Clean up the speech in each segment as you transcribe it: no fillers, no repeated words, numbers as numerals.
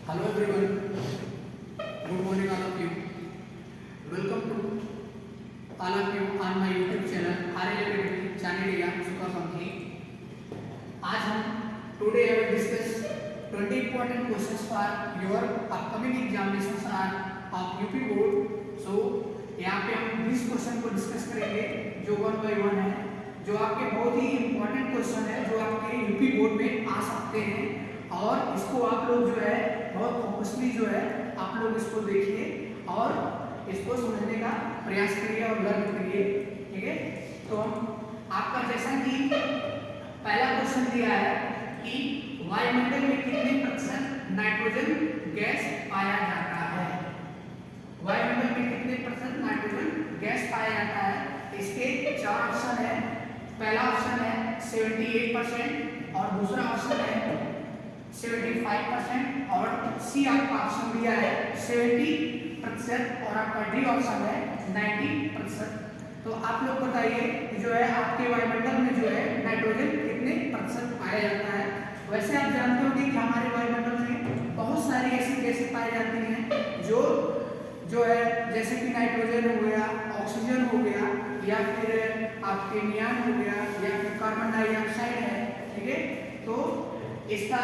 Hello everyone, good morning all of you. Welcome to all of you on my YouTube channel RL Academy Chandigarh Sukapanthi. आज हम today I will discuss 20 important questions for your upcoming examinations are of UP board. So यहाँ पे हम 20 question को discuss करेंगे जो 1 by 1 है, जो आपके बहुत ही इम्पोर्टेंट क्वेश्चन है जो आपके यूपी बोर्ड में आ सकते हैं और इसको आप लोग जो है बहुत फोकसली जो है आप लोग इसको देखिए और इसको समझने का प्रयास करिए और लर्न करिए। ठीक है, तो हम आपका जैसा कि पहला क्वेश्चन दिया है कि वायुमंडल में कितने प्रतिशत नाइट्रोजन गैस पाया जाता है। वायुमंडल में कितने प्रतिशत नाइट्रोजन गैस पाया जाता है। इसके चार ऑप्शन है। पहला ऑप्शन है 78% और दूसरा ऑप्शन है 75% और सी आपका ऑप्शन दिया है 70% और आपका डी ऑप्शन है 90%। तो आप लोग बताइए जो है आपके वायुमंडल में जो है नाइट्रोजन कितने प्रतिशत पाया जाता है। वैसे आप जानते होंगे कि हमारे वायुमंडल में बहुत सारी ऐसी गैसें पाई जाती हैं जो है जैसे कि नाइट्रोजन हो गया, ऑक्सीजन हो गया या फिर आपके नियॉन हो गया या फिर कार्बन डाइऑक्साइड है। ठीक है, तो इसका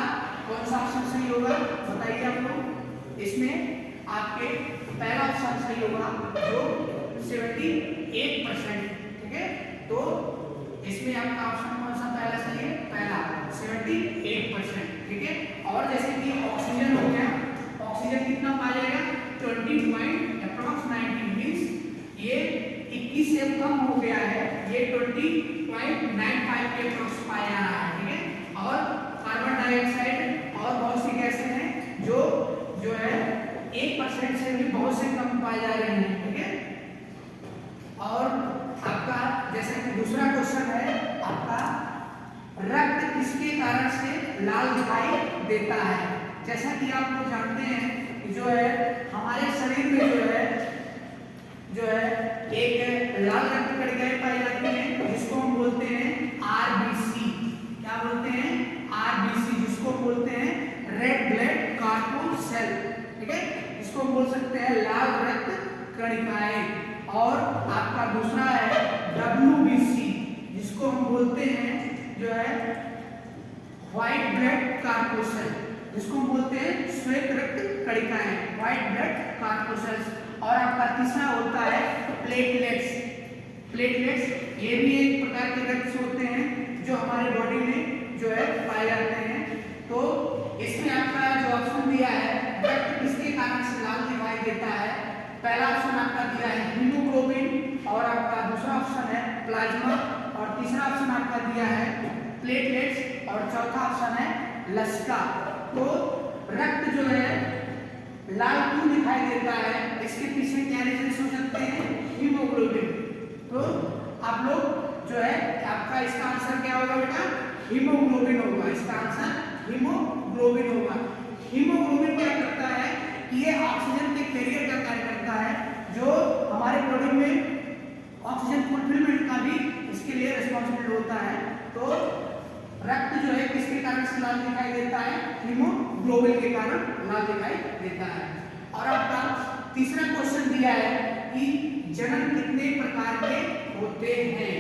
कौन सा ऑप्शन सही होगा बताइए आप लोग। इसमें आपके पहला ऑप्शन सही होगा जो 78%। ठीक है, तो इसमें आपका ऑप्शन कौन सा पहला सही है, पहला 78%। ठीक है, और जैसे कि ऑक्सीजन हो गया, ऑक्सीजन कितना पाया जाएगा 20.90 मींस ये 21 से कम हो गया है, ये 20.95 के अप्रॉक्स पाया जा रहा है। ठीक है, और कार्बन डाइऑक्साइड और बहुत सी गैसें हैं जो है 1% से भी बहुत से कम पाए जा रहे हैं। ठीक है, और आपका जैसे कि दूसरा क्वेश्चन है आपका रक्त किसके कारण से लाल दिखाई देता है। जैसा कि आप लोग जानते हैं जो है हमारे शरीर में जो है एक लाल रक्त कणिकाएं पाई जाती हैं जिसको हम बोलते हैं आरबीसी। क्या बोलते हैं, आरबीसी, जिसको बोलते हैं रेड ब्लड कॉर्पस्कल। ठीक है, इसको बोल सकते हैं लाल रक्त कणिकाएं। और आपका दूसरा है डब्ल्यूबीसी, जिसको हम बोलते हैं जो है व्हाइट ब्लड कॉर्पस्कल, जिसको हम बोलते हैं श्वेत रक्त कणिकाएं, व्हाइट ब्लड कॉर्पस्कल्स। और आपका तीसरा होता है प्लेटलेट्स। प्लेटलेट्स ये भी एक प्रकार के रक्त होते हैं जो हमारे बॉडी में जो है पाए जाते हैं। तो इसमें आपका जो ऑप्शन दिया है रक्त किसके कारण से लाल दिखाई देता है, पहला ऑप्शन आपका दिया है हीमोग्लोबिन और आपका दूसरा ऑप्शन है प्लाज्मा और तीसरा ऑप्शन आपका दिया है प्लेटलेट्स और चौथा ऑप्शन है लसिका। तो रक्त जो है लाल क्यों दिखाई देता है, इसके पीछे क्या रीजन हो सकते हैं, हीमोग्लोबिन। तो आप लोग जो है आपका इसका आंसर क्या होगा बेटा, हीमोग्लोबिन होगा। इसका आंसर हीमोग्लोबिन होगा। हीमोग्लोबिन क्या करता है कि ये ऑक्सीजन के कैरियर का कार्य करता है जो हमारे बॉडी में ऑक्सीजन फुलफिलमेंट का भी इसके लिए रिस्पांसिबल होता है। तो रक्त जो है किसके कारण से लाल दिखाई देता है, हीमोग्लोबिन के कारण लाल दिखाई देता है। और आपका तीसरा क्वेश्चन दिया है कि जनन कितने प्रकार के होते हैं।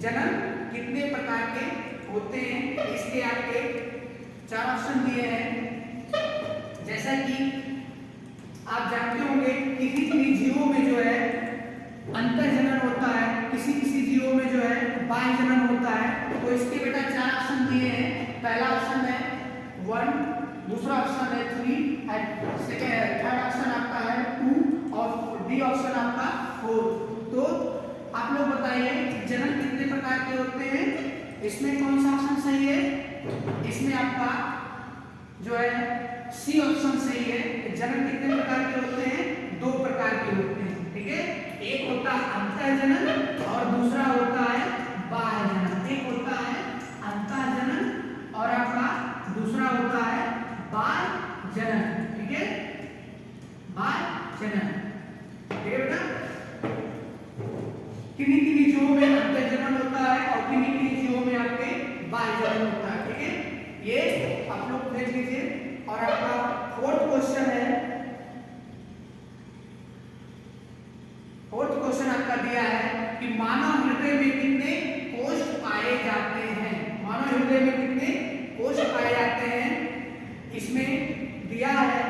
जनन कितने प्रकार के होते हैं, इसके आपके चार ऑप्शन दिए हैं। जैसा कि आप जानते होंगे किसी किसी जीवों में जो है अंतर जनन होता है, किसी किसी जीवों में जो है बाह्य जनन होता है। तो इसके बेटा चार ऑप्शन दिए हैं। पहला ऑप्शन है 1, दूसरा ऑप्शन है 3 एंड सेकंड थर्ड ऑप्शन आपका है 2 और डी ऑप्शन आपका 4। तो आप लोग बताइए जनन कितने प्रकार के होते हैं, इसमें कौन सा ऑप्शन सही है। इसमें आपका जो है सी ऑप्शन सही है। जनन कितने प्रकार के होते हैं, 2 प्रकार के होते हैं। ठीक है, एक होता है अंतःजनन और दूसरा होता है बाह्य जनन। एक होता है अंतःजनन और आपका दूसरा होता है बाह्य जनन। ठीक है, बाह्य जनन। ठीक है बेटा, किन्हीं किन्हीं जीवों में अंतःजनन होता है और किन्हीं किन्हीं जीवों में आपके बाह्य जनन होता है। ठीक है, ये आप लोग देख लीजिए। और आपका फोर्थ मानव हृदय में कितने कोष पाए जाते हैं, मानव हृदय में कितने कोष पाए जाते हैं, इसमें दिया है।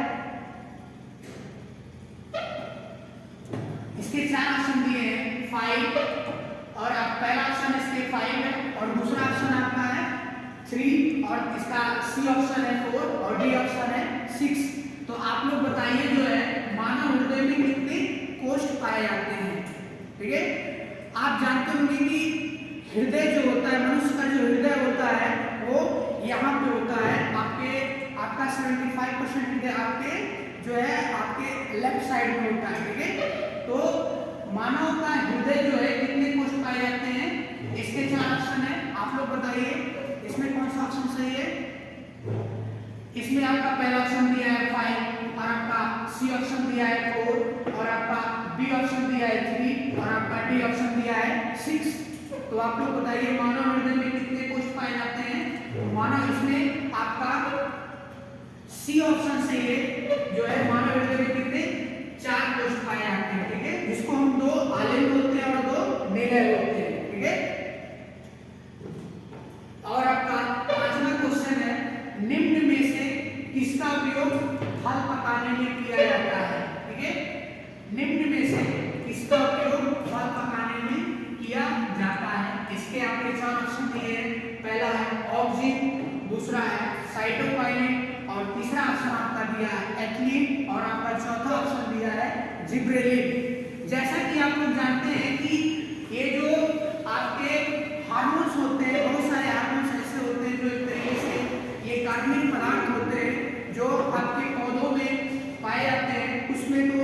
इसके 4 ऑप्शन दिए हैं, 5 और आप पहला ऑप्शन इसके 5 है और दूसरा ऑप्शन आपका है 3 और इसका सी ऑप्शन है 4 और डी ऑप्शन है 6। तो आप लोग बताइए जो है मानव हृदय में कितने कोष पाए जाते हैं। ठीक है, आप जानते होंगे कि हृदय जो होता है, मनुष्य का जो हृदय होता है वो यहाँ पे होता है, आपका 75% हृदय आपके जो है आपके लेफ्ट साइड में होता है। ठीक है, तो मानव का हृदय जो है कितने कोष पाए जाते हैं, इसके 4 ऑप्शन है। आप लोग बताइए इसमें कौन सा ऑप्शन सही है। इसमें आपका पहला ऑप्शन दिया है 5 और आपका सी ऑप्शन दिया है 4 और आपका बी ऑप्शन दिया है 3 और आपका डी ऑप्शन दिया है 6। तो आप लोग बताइए मानव हृदय में कितने कोष पाए जाते हैं। मानव इसमें आपका सी ऑप्शन से ये जो है मानव हृदय में कितने 4 कोष पाए जाते हैं। ठीक है, जिसको हम 2 आलिंग बोलते हैं और 2 निलय बोलते हैं। ठीक है, और आपका 5वां क्वेश्चन है, निम्न में से किसका उपयोग फल पकाने में किया जाता है। ठीक है, निम्न में से किसका उपयोग फल पकाने में किया जाता है। इसके आपके 4 ऑप्शन दिए हैं, पहला है ऑक्सिन, दूसरा है साइटोकाइनेट और तीसरा ऑप्शन आपका दिया है एथिलीन और आपका चौथा ऑप्शन दिया है जिब्रेलिन। जैसा कि आप लोग जानते हैं कि ये जो आपके हार्मोन्स होते हैं, बहुत सारे हार्मोन्स ऐसे होते हैं जो एक तरीके से ये कार्बनिक पदार्थ होते हैं जो आपके पौधों में पाए जाते हैं। उसमें तो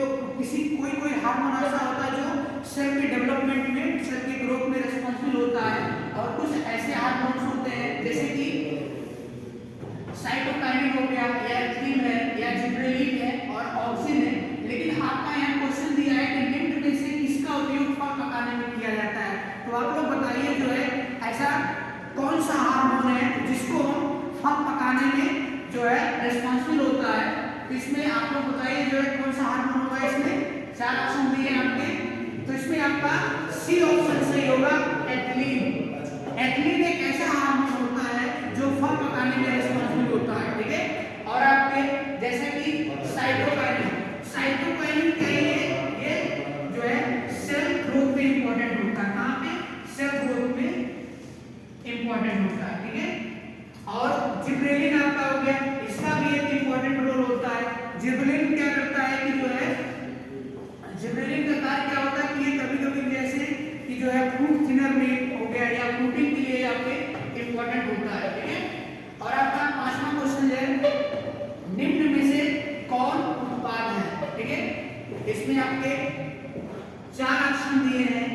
कोई हार्मोन ऐसा होता है जो सेल के डेवलपमेंट में, सेल के ग्रोथ में रिस्पॉन्सिबल होता है और कुछ ऐसे हार्मोन्स होते हैं जैसे कि साइटोकाइनेट हो गया या एथिलीन है या जिब्रेलिन है और ऑक्सिन है। लेकिन आपका यहाँ क्वेश्चन दिया है कि निम्न में से किसका उपयोग फल पकाने में किया जाता है। तो आप लोग बताइए जो है ऐसा कौन सा हार्मोन है जिसको हम फल पकाने में जो है रिस्पॉन्सिबल होता है। तो इसमें आप लोग बताइए जो है कौन सा हार्मोन होगा। इसमें 4 ऑप्शन दिए हैं आपके, तो इसमें आपका सी ऑप्शन सही होगा एथिलीन। एथिलीन एक ऐसा हार्मोन होता है जो फल पकाने में रिस्पॉन्सिबल होता है। ठीक है, और आपके जैसे कि साइटोकाइनेट, साइटोकाइनेट क्या है, ये जो है सेल ग्रोथ में इंपॉर्टेंट होता है। कहाँ पे, सेल ग्रोथ में इंपॉर्टेंट होता है। ठीक है, और जिब्रेलिन आपका हो गया, इसका भी एक इंपॉर्टेंट रोल होता है। जिब्रेलिन क्या करता है कि जो है जिब्रेलिन का कार्य क्या होता है कि ये कभी-कभी जैसे कि जो है फ्रूट थिनर में हो गया या फ्रूटिंग के लिए आपके इंपॉर्टेंट होता है। ठीक है, और आपका 5वां क्वेश्चन है, निम्न में से कौन उत्पाद है। ठीक है, इसमें आपके 4 ऑप्शन दिए हैं,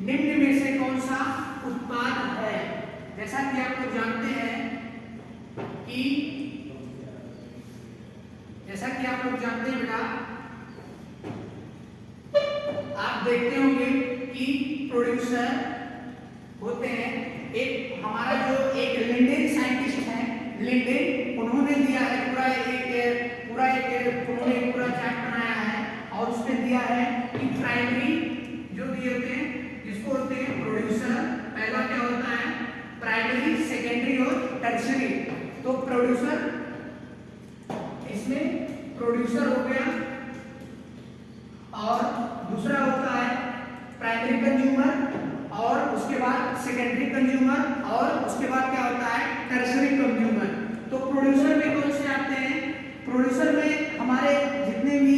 निम्न में से कौन सा उत्पाद है। जैसा कि आप लोग जानते हैं कि बेटा आप देखते होंगे कि प्रोड्यूसर होते हैं। एक हमारा जो एक लिंडेन साइंटिस्ट है, लिंडेन, उन्होंने दिया है उन्होंने पूरा चार्ट बनाया है और उसमें दिया है कि प्राइमरी जो दिए होते हैं जिसको होते हैं प्रोड्यूसर, पहला क्या होता है प्राइमरी, सेकेंडरी और टर्शियरी। तो प्रोड्यूसर, इसमें प्रोड्यूसर हो गया और दूसरा होता है प्राइमरी कंज्यूमर और उसके बाद सेकेंडरी कंज्यूमर और उसके बाद क्या होता है टर्शियरी कंज्यूमर। तो प्रोड्यूसर में कौन से आते हैं, प्रोड्यूसर में हमारे जितने भी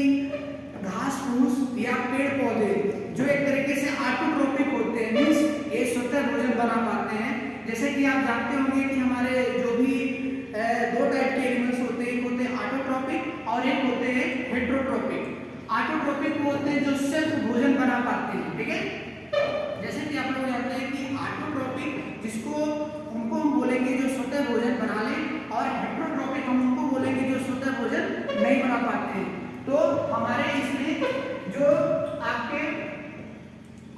घास फूस या पेड़ पौधे जो एक तरीके से ऑटोट्रोपिक होते हैं, मींस ये स्वतः भोजन बना पाते हैं। जैसे कि आप जानते होंगे कि हमारे जो भी 2 टाइप के एनिमल्स होते हैं, एक होते हैं ऑटोट्रोपिक और एक होते हैं हेटेरोट्रोपिक। ऑटोट्रोपिक वो होते हैं जो सिर्फ भोजन बना पाते हैं। ठीक है, जैसे कि आप लोग जानते हैं कि ऑटोट्रोपिक जिसको उनको हम बोलेंगे जो स्वतः भोजन बना ले और हेटेरोट्रोपिक हम उनको बोलेंगे जो स्वतः भोजन नहीं बना पाते हैं। तो हमारे इसमें जो आपके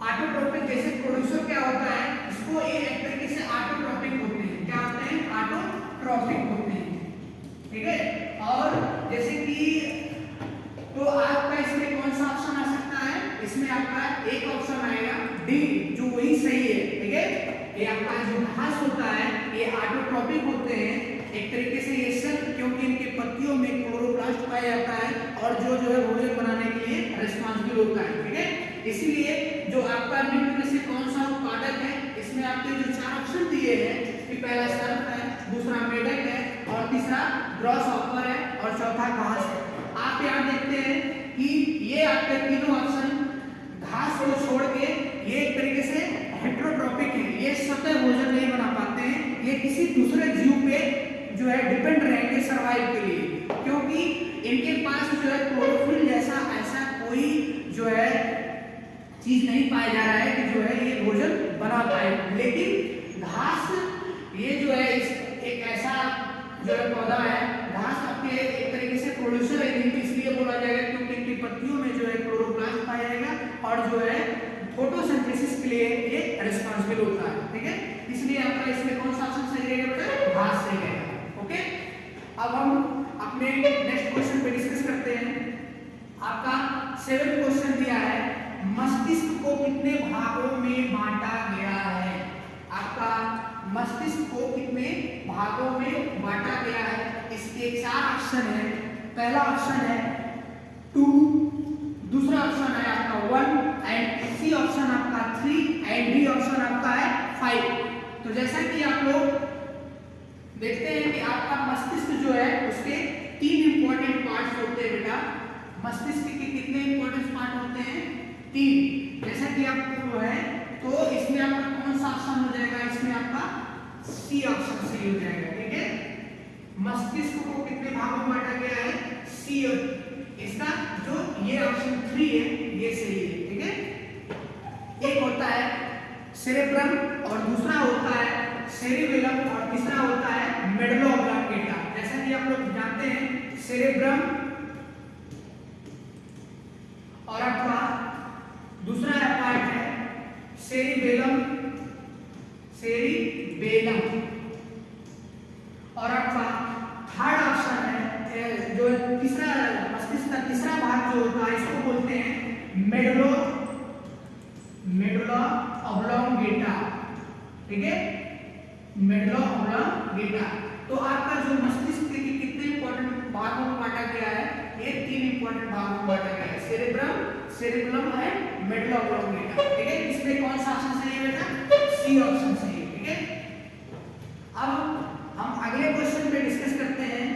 ऑटोट्रोपिक जैसे प्रोड्यूसर क्या होता है, इसको ये एक तरीके से ऑटोट्रोपिक होते हैं। क्या होते हैं, ऑटोट्रोपिक होते हैं। ठीक है, और जैसे कि तो आपका इसमें कौन सा ऑप्शन आ सकता है, इसमें आपका एक ऑप्शन आएगा डी, जो वही सही है, ठीक है। ये आपका जो घास होता है ये ऑटोट्रॉपिक होते हैं एक तरीके से, ये सब क्योंकि इनके पत्तियों में क्लोरोप्लास्ट पाया जाता है और जो है भोजन बनाने के लिए रिस्पांसिबल होता है, ठीक है। इसलिए जो आपका निम्न में से कौन सा उत्पादक है, इसमें आपके जो चार ऑप्शन दिए हैं कि पहला सर्फ है, दूसरा मेढक है और तीसरा ग्रॉसहॉपर है और चौथा घास है। आप यहाँ देखते हैं कि ये आपके तीनों ऑप्शन घास को छोड़ के ये एक तरीके से हेटेरोट्रॉपिक है, ये स्वतः भोजन नहीं बना पाते हैं, ये किसी दूसरे जीव पे जो है डिपेंड रहेंगे सर्वाइव के लिए, क्योंकि इनके पास जो है क्लोरोफिल जैसा ऐसा कोई जो है चीज नहीं पाया जा रहा है कि जो है ये भोजन बना पाए। लेकिन घास ये जो है एक ऐसा जो है पौधा है, घास आपके एक तरीके से प्रोड्यूसर है, इसलिए बोला जाएगा क्योंकि इनकी पत्तियों में जो है क्लोरोप्लास्ट पाया जाएगा और जो है फोटोसिंथेसिस के लिए ये रिस्पांसिबल होता है, ठीक है। इसलिए आपका इसमें कौन सा ऑप्शन सही रहेगा बेटा, घास सही रहेगा, ओके। अब हम अपने नेक्स्ट क्वेश्चन पे डिस्कस करते हैं। आपका 7th क्वेश्चन दिया है, मस्तिष्क को कितने भागों में बांटा गया है। आपका मस्तिष्क को कितने भागों में बांटा गया है, इसके चार ऑप्शन है। पहला ऑप्शन है 2, दूसरा ऑप्शन है आपका 1 एंड सी ऑप्शन आपका 3 एंड डी ऑप्शन आपका है 5। तो जैसा कि आप लोग देखते हैं कि आपका मस्तिष्क जो है उसके 3 इंपॉर्टेंट पार्ट्स होते हैं बेटा। मस्तिष्क के कितने इंपॉर्टेंट पार्ट होते हैं, 3। जैसा कि आपको है तो इसमें आपका कौन सा ऑप्शन हो जाएगा, इसमें आपका सी ऑप्शन सही हो जाएगा, ठीक है। मस्तिष्क को कितने भागों में बांटा गया है, सी, इसका जो ये ऑप्शन 3 है ये सही है, ठीक है। एक होता है सेरेब्रम और दूसरा होता है सेरिबेलम और तीसरा होता है मेडुला ऑब्लांगेटा। जैसा कि आप लोग जानते हैं सेरेब्रम और आपका दूसरा पार्ट है सेरिबेलम, और आपका थर्ड ऑप्शन है जो तीसरा मस्तिष्क का तीसरा भाग जो होता है इसको बोलते हैं मेडुला ऑब्लांगेटा, ठीक है, मेडुला ऑब्लांगेटा। तो आपका जो मस्तिष्क के कितने इंपॉर्टेंट भागों में बांटा गया है, ये 3 इंपॉर्टेंट भागों में बांटा गया है, cerebrum, cerebellum and medulla oblongata, ठीक है। इसमें कौन सा ऑप्शन सही है बेटा, सी ऑप्शन सही है, ठीक है। अब हम अगले क्वेश्चन पे डिस्कस करते हैं।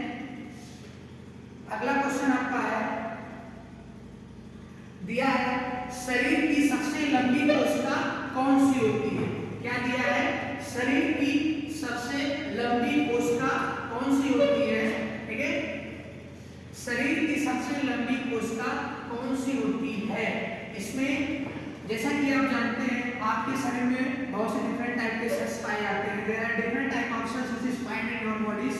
अगला क्वेश्चन आपका है दिया है, शरीर की सबसे लंबी कोशिका कौन सी होती है। क्या दिया है, शरीर की सबसे लंबी कोशिका कौन सी होती है, ठीक है। शरीर की सबसे लंबी कोशिका कौन सी होती है। इसमें जैसा कि आप जानते हैं आपके शरीर में बहुत से डिफरेंट टाइप के सेल्स पाए जाते हैं। There are different type of cells which is found in your bodies.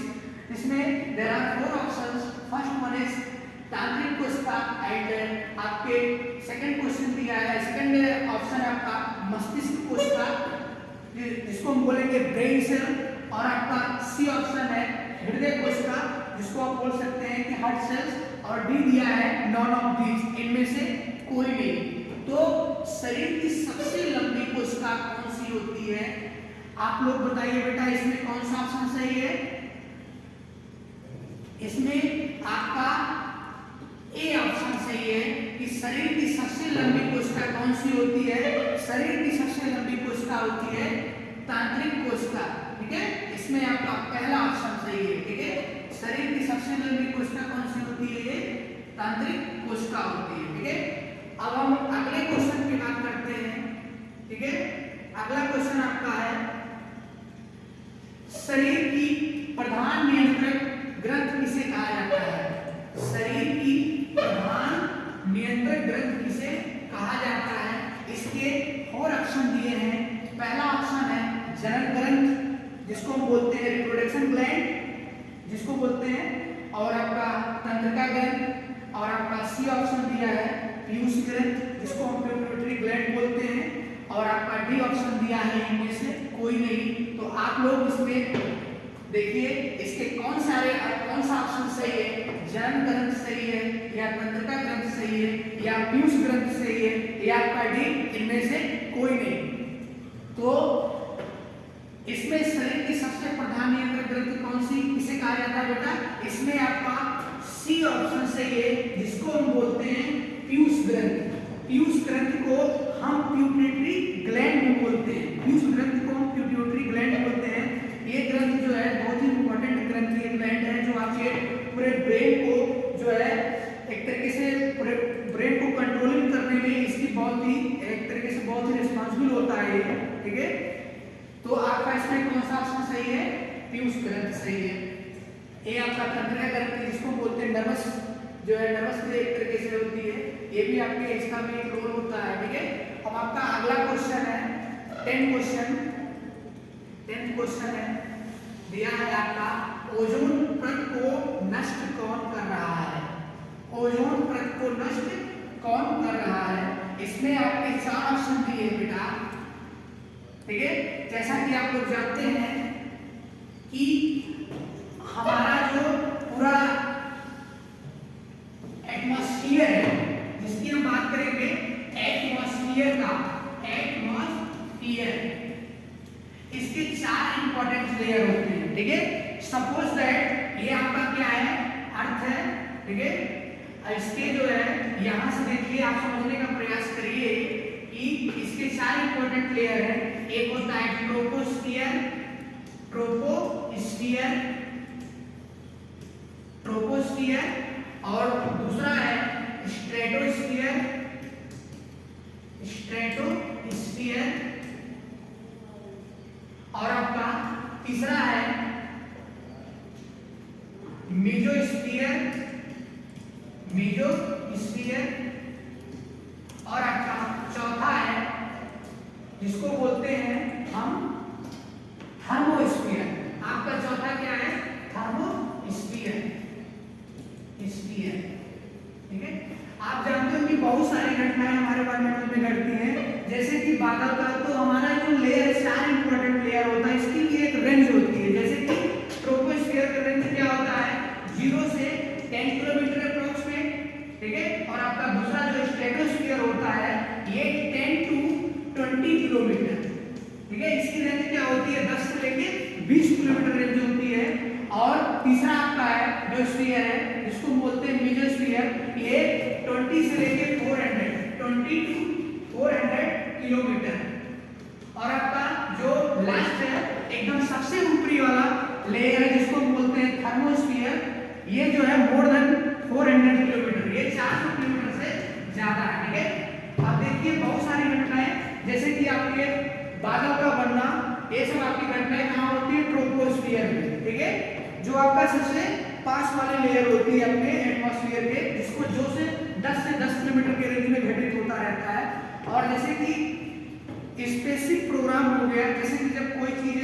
इसमें there are 4 options. First one is तांत्रिक कोशिका एंड आपके सेकंड क्वेश्चन दिया है, सेकंड ऑप्शन है आपका मस्तिष्क कोशिका जिसको हम बोलेंगे ब्रेन सेल, और आपका सी ऑप्शन है हृदय कोशिका जिसको आप बोल सकते हैं कि हार्ट सेल्स, और डी दिया है नॉन ऑफ दीज, इनमें से कोई नहीं। तो शरीर की सबसे लंबी कोशिका कौन सी होती है, आप लोग बताइए बेटा, इसमें कौन सा ऑप्शन सही है। इसमें आपका ए ऑप्शन सही है कि शरीर की सबसे लंबी कोशिका कौन सी होती है। शरीर की सबसे लंबी कोशिका होती है तांत्रिक कोशिका, ठीक है। इसमें आपका पहला ऑप्शन सही है, ठीक है। शरीर की सबसे लंबी कोशिका कौन सी होती है, ये तांत्रिक कोशिका होती है, ठीक है। अब हम अगले क्वेश्चन की बात करते हैं, ठीक है। अगला क्वेश्चन आपका है, शरीर की प्रधान नियंत्रक ग्रंथ किसे कहा जाता है। शरीर की प्रधान नियंत्रक ग्रंथ किसे कहा जाता है। इसके 4 ऑप्शन दिए हैं। पहला ऑप्शन है जनन ग्रंथ जिसको हम बोलते हैं रिप्रोडक्शन ग्लैंड जिसको बोलते हैं, और आपका तंत्रिका ग्रंथ, और आपका सी ऑप्शन दिया है पीयूष ग्रंथ जिसको हम पिट्यूटरी ग्लैंड बोलते हैं, और आपका डी ऑप्शन दिया है इनमें से कोई नहीं। तो आप लोग इसमें देखिए इसके कौन सा ऑप्शन सही है। जन ग्रंथ सही है या तंत्रिका ग्रंथ सही है या पीयूष ग्रंथ सही है या आपका डी, इनमें से कोई नहीं। तो इसमें शरीर की सबसे प्रधान नियंत्रक ग्रंथि कौन सी, इसे कहा जाता है बेटा, इसमें आपका सी ऑप्शन सही है, जिसको हम बोलते हैं पीयूष ग्रंथि। पीयूष ग्रंथि को हम पिट्यूटरी ग्लैंड भी बोलते हैं, पीयूष ग्रंथि को हम पिट्यूटरी ग्लैंड बोलते हैं। ये ग्रंथि जो है बहुत ही इंपॉर्टेंट ग्रंथि है, ग्लैंड है, जो आपके पूरे ब्रेन को जो है एक तरीके से पूरे ब्रेन को कंट्रोलिंग करने में इसकी बहुत ही एक तरीके से बहुत ही रिस्पॉन्सिबल होता है, ठीक है। तो आपका इसमें कौन सा ऑप्शन सही है, पीयूष ग्रंथि सही है। ये आपका तंत्रिका ग्रंथि जिसको बोलते हैं नर्वस, जो है नर्वस में एक तरीके से होती है, ये भी आपके इसका में एक रोल होता है, ठीक है। अब आपका अगला क्वेश्चन है 10 क्वेश्चन है, दिया है आपका ओजोन परत को नष्ट कौन कर रहा है, ओजोन परत को नष्ट कौन कर रहा है। इसमें आपके 4 ऑप्शन दिए बेटा, ठीक है। जैसा कि आप लोग जानते हैं कि हमारा जो पूरा एटमॉस्फेयर है, जिसकी हम बात करेंगे एटमॉस्फेयर का, एटमॉस्फेयर, इसके 4 इंपॉर्टेंट लेयर होते हैं, ठीक है। सपोज दैट ये आपका क्या है, अर्थ है, ठीक है। इसके जो है यहां से देखिए, आप समझने का प्रयास करिए कि इसके 4 इंपॉर्टेंट लेयर हैं। एक होता है ट्रोपोस्फियर, ट्रोपोस्फियर, और दूसरा है स्ट्रेटोस्फियर, और आपका तीसरा है मेसोस्फियर, और आपका चौथा है जिसको बोलते हैं हम थर्मोस्फियर। आपका चौथा क्या है, थर्मोस्फियर, ठीक है। आप जानते हो कि बहुत सारी घटनाएं हमारे वायुमंडल में घटती हैं, जैसे कि बादल का, तो हमारा जो लेयर 4 इंपॉर्टेंट लेयर होता है, इसकी भी एक रेंज होती है। जैसे कि ट्रोपोस्फियर का रेंज क्या होता है, 0 से 10 किलोमीटर अप्रोक्स में, ठीक है। और आपका दूसरा जो स्ट्रेटोस्फियर होता है, ये 10 to 20 किलोमीटर, ठीक है। इसकी रेंज क्या होती है, 10 से लेके 20 किलोमीटर रेंज होती है। और तीसरा आपका है जो स्फीयर है, जिसको बोलते हैं मेसोस्फियर, ये 20 से लेके 400 किलोमीटर। और आपका जो लास्ट है, एकदम सबसे ऊपरी वाला लेयर है, जिसको बोलते हैं थर्मोस्फियर, ये जो है मोर देन 400 किलोमीटर, ये 400 किलोमीटर से ज्यादा है, ठीक है। अब देखिए बहुत सारी घटनाएं, जैसे कि आपके बादल का बनना, ये सब आपकी घटनाएं कहाँ होती है, ट्रोपोस्फियर में, ठीक है। जो आपका सबसे पास वाले लेयर होती है अपने एटमॉस्फेयर के, जिसको जो से 10 किलोमीटर के रेंज में घटित होता रहता है। और जैसे कि स्पेसिफिक प्रोग्राम हो गया, जैसे कि जब कोई चीज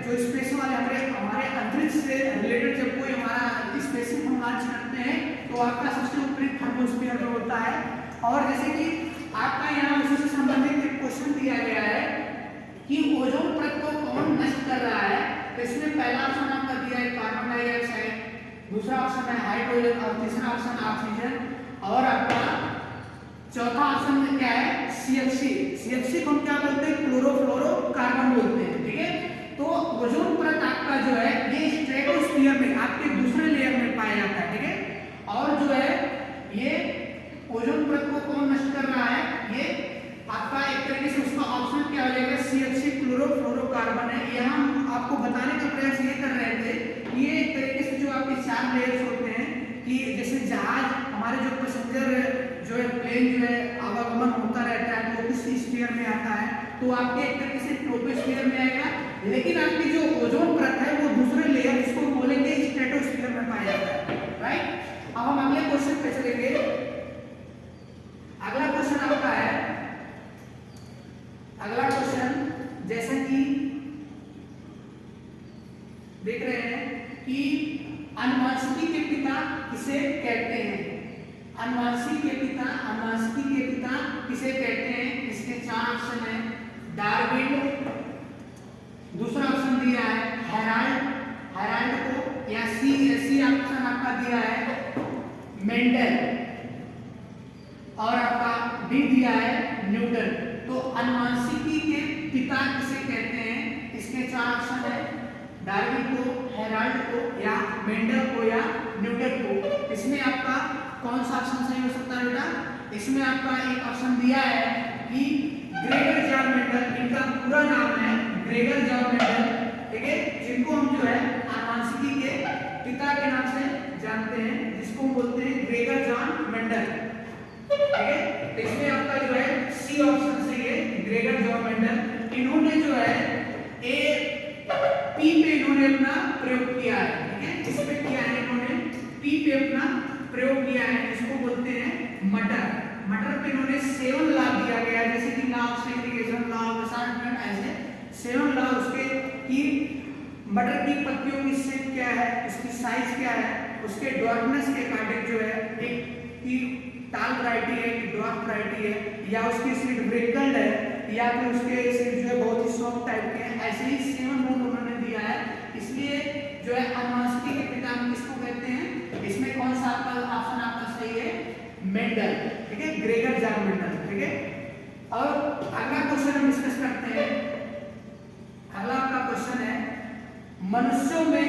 जो स्पेस वाले हमारे अंतरिक्ष से रिलेटेड जब कोई हमारा स्पेसिफिक हम लॉन्च करते हैं, तो आपका सबसे ऊपरी थर्मोस्फियर में होता है। और जैसे कि आपका यहाँ उसी से संबंधित एक क्वेश्चन दिया गया है कि ओजोन परत को कौन नष्ट कर रहा है, तो इसमें पहला ऑप्शन आपका दिया है कार्बन डाइऑक्साइड, दूसरा ऑप्शन है हाइड्रोजन, और तीसरा ऑप्शन ऑक्सीजन, और आपका चौथा ऑप्शन में क्या है, सीएफसी को हम क्या बोलते हैं, क्लोरोफ्लोरोकार्बन बोलते हैं, ठीक है। तो ओजोन परत आपका जो है ये स्ट्रेटोस्फियर में आपके दूसरे लेयर में पाया जाता है, ठीक है। और जो है ये ओजोन परत को कौन नष्ट कर रहा है, ये आपका एक तरीके से उसका ऑप्शन क्या हो जाएगा, सीएफसी क्लोरोफ्लोरोकार्बन है। यहाँ हम आपको बताने का प्रयास ये कर रहे थे कि ये एक तरीके से जो आपके 4 लेयर्स होते हैं, कि जैसे जहाज हमारे जो पैसेंजर जो है प्लेन जो है आवागमन होता रहता है, तो किस स्फीयर में आता है, तो आपके एक तरीके से ट्रोपोस्फियर में आएगा। लेकिन आपकी जो ओजोन परत है वो दूसरे लेयर, इसको बोलेंगे स्ट्रेटोस्फियर में पाया जाता है, राइट। अब हम अगले क्वेश्चन पे चलेंगे। अगला क्वेश्चन आपका है, अगला क्वेश्चन जैसे कि देख रहे हैं कि अनुवांशिकी के पिता किसे कहते हैं, अनुवांशिकी के पिता किसे कहते हैं। इसके 4 ऑप्शन है, डार्विन, दूसरा ऑप्शन दिया है हेराल्ड को, या सी ऑप्शन आपका दिया है मेंडल, और आपका डी दिया है न्यूटन। तो अनुवांशिकी के पिता किसे कहते हैं? इसके 4 ऑप्शन है, डार्विन को, हेराल्ड को, या मेंडल को, या न्यूटन को। इसमें आपका कौन सा ऑप्शन सही हो सकता है बेटा? इसमें आपका एक ऑप्शन दिया है कि ग्रेगर जॉन मेंडल, इनका पूरा नाम है ग्रेगर जॉन मेंडल, ठीक है, जिनको हम जो है अनुवांशिकी के पिता के नाम से जानते हैं, जिसको हम बोलते हैं ग्रेगर जॉन मेंडल, ठीक है। तो इसमें आपका जो है सी ऑप्शन सही है, ग्रेगर जॉन मेंडल। इन्होंने जो है ए पी पे इन्होंने अपना प्रयोग किया है, ठीक है, इस पे किया है इन्होंने, पी पे अपना प्रयोग किया है, जिसको बोलते हैं मटर। मटर पे इन्होंने 7 लॉ दिया गया है, जैसे कि law of segregation, law of assignment, ऐसे 7 लॉ उसके कि मटर की पत्तियों की शेप क्या है, उसकी साइज क्या है, उसके डॉर्कनेस के अकॉर्डिंग जो है एक की टाल वैरायटी है कि ड्वार्फ वैरायटी है, या उसकी सीड ब्रेकल्ड है, या फिर उसके सीड जो है बहुत ही सॉफ्ट टाइप के हैं, ऐसे ही 7 रूल उन्होंने दिया है। इसलिए जो है अनुवांशिकी के पिता हम किसको कहते हैं? इसमें कौन सा आपका ऑप्शन आपका सही है? मेंडल, ठीक है, ग्रेगर जॉन मेंडल, ठीक है। और अगला क्वेश्चन हम डिस्कस करते हैं। अगला आपका क्वेश्चन है, मनुष्यों में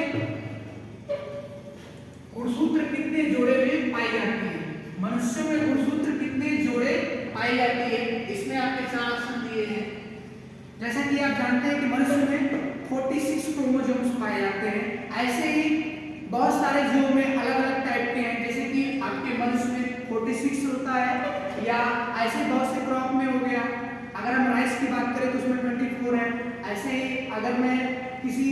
गुणसूत्र कितने जोड़े में पाई जाती है? मनुष्यों में गुणसूत्र कितने जोड़े पाई जाती है? इसमें आपके 4 ऑप्शन दिए हैं। जैसा कि आप जानते हैं कि मनुष्य में 46 क्रोमोसोम्स पाए जाते हैं। ऐसे ही बहुत सारे जीवों में अलग-अलग टाइप के हैं, जैसे कि आपके मनुष्य में 46 होता है, या ऐसे बहुत से क्रॉप में हो गया। अगर हम राइस की बात करें तो उसमें 24 है। ऐसे ही अगर मैं किसी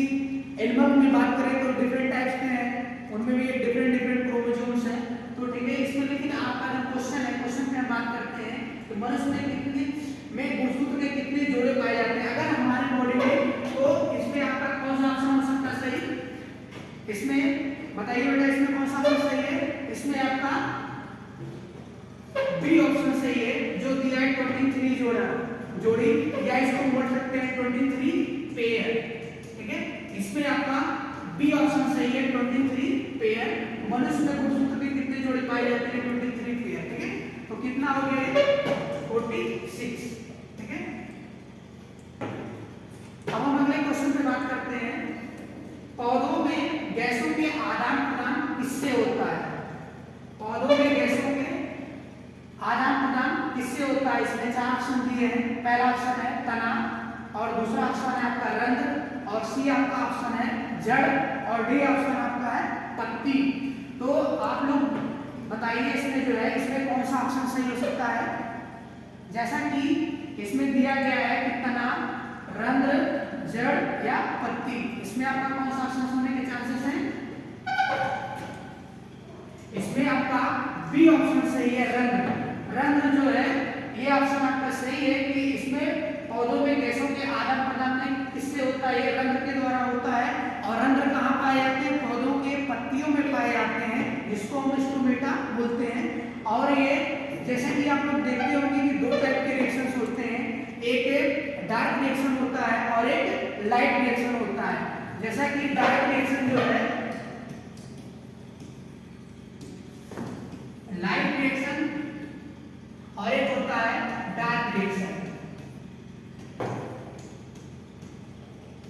एनिमल में बात करें तो डिफरेंट टाइप्स के हैं, उनमें भी डिफरेंट क्रोमोसोम्स हैं। तो ठीक है, इसमें लेकिन आपका जो क्वेश्चन है, क्वेश्चन में हम बात करते हैं तो मनुष्य में कितने गुणसूत्र के कितने जोड़े पाए जाते हैं अगर हमारे बॉडी में, तो इसमें आपका कौन सा ऑप्शन हो सकता है सही? इसमें बताइए बेटा, इसमें कौन सा ऑप्शन सही है? इसमें आपका बी ऑप्शन सही है, जो दिया है 23 जोड़ी, या इसको बोल सकते हैं 23 पेयर, ठीक है। इसमें आपका बी ऑप्शन सही है, 23 पेयर। मनुष्य में गुणसूत्र के कितने जोड़े पाए जाते हैं? 23 पेयर, ठीक है। तो कितना हो गया? 46, ठीक है। अब हम अगले क्वेश्चन पे बात करते हैं। पौधों में गैसों के आदान प्रदान किससे होता है? पौधों में गैसों के आदान प्रदान किससे होता है? इसमें 4 ऑप्शन दिए हैं। पहला ऑप्शन है तना, और दूसरा ऑप्शन है आपका रंध्र, और सी आपका ऑप्शन है जड़, और डी ऑप्शन आपका है पत्ती। तो आप लोग बताइए इसमें जो है, इसमें कौन सा ऑप्शन सही हो सकता है? जैसा कि इसमें दिया गया है कि तना, रंध्र, जड़ या पत्ती, इसमें आपका कौन सा ऑप्शन होने के चांसेस हैं? इसमें आपका बी ऑप्शन सही है, रंध्र। रंध्र जो है ये ऑप्शन आपका सही है कि इसमें पौधों में गैसों के आदान प्रदान किससे होता है? ये रंध्र के द्वारा होता है। और रंध्र कहाँ पाए जाते हैं? पौधों के पत्तियों में पाए जाते हैं, जिसको हम स्टोमेटा बोलते हैं। और ये जैसे कि आप लोग देखते होंगे कि 2 टाइप के रिएक्शंस होते हैं, एक डार्क रिएक्शन होता है और एक लाइट रिएक्शन होता है। जैसा कि डार्क रिएक्शन जो है, लाइट रिएक्शन, और एक होता है dark reaction.